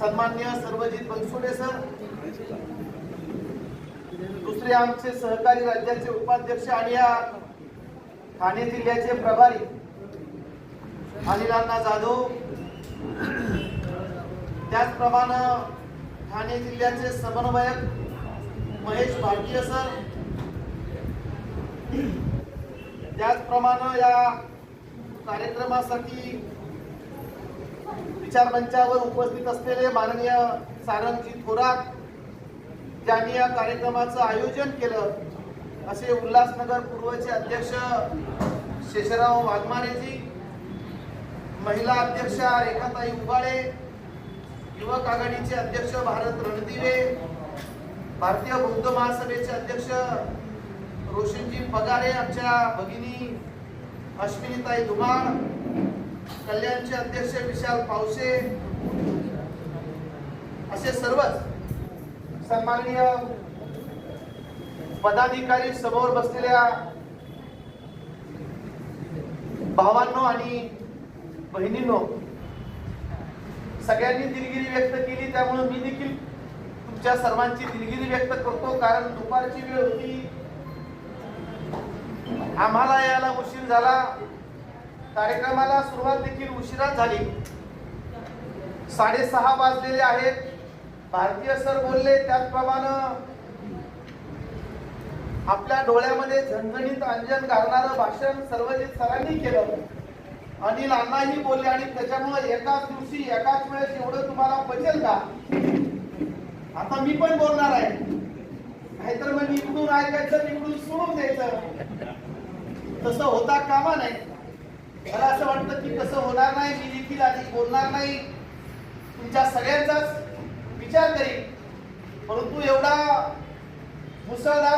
सन्माननीय सर्वजित बनसोडे सर, दुसरे आमचे सहकारी राज्याचे उपाध्यक्ष आणि या ठाणे जिल्ह्याचे प्रभारी अनिल जाधव, त्याचप्रमाणे ठाणे जिल्ह्याचे समन्वयक महेश भारतीय सर, त्याचप्रमाणे या कार्यक्रमासाठी विचार मंचावर उपस्थित असलेले माननीय सारंगजी थोरात, ज्यांनी या कार्यक्रमाचं आयोजन केलं, असे उल्हासनगर पूर्वचे अध्यक्ष शेषराव वाघमारेजी, महिला अध्यक्षा रेखाताई उबाळे, युवक आघाडीचे अध्यक्ष भारत रणदिवे, भारतीय बौद्ध महासभेचे अध्यक्ष रोशनजी पगारे, आमच्या भगिनी अश्विनीताई धुमाळ, कल्याणचे अध्यक्ष विशाल पावसे, असे सर्वच सन्माननीय पदाधिकारी समोर बसलेल्या भावांनो आणि बहिणींनो, सगळ्यांनी दिलगिरी व्यक्त केली, त्यामुळे मी देखील तुमच्या सर्वांची दिलगिरी व्यक्त करतो. कारण दुपारची वेळ होती, आम्हाला यायला उशीर झाला, कार्यक्रमाला सुरुवात देखील उशिरा झाली. 6:30 वाजलेले आहेत. भारतीय सर बोलले त्याचप्रमाणे आपल्या डोळ्यामध्ये झणझणीत अंजन घालणारं भाषण सर्वजित सरांनी केलं, अनिल अण्णाही बोलले, आणि त्याच्यामुळे एकाच दिवशी एकाच वेळेस एवढं तुम्हाला पचेल का? आता मी पण बोलणार आहे, नाहीतर मग इकडून ऐकायचं इकडून सोडून द्यायचं. तसं होता कामा नाही. मला असं वाटतं की तसं होणार नाही. मी देखील आधी बोलणार नाही, तुमच्या सगळ्यांचाच विचार करीन. परंतु एवढा मुसळधार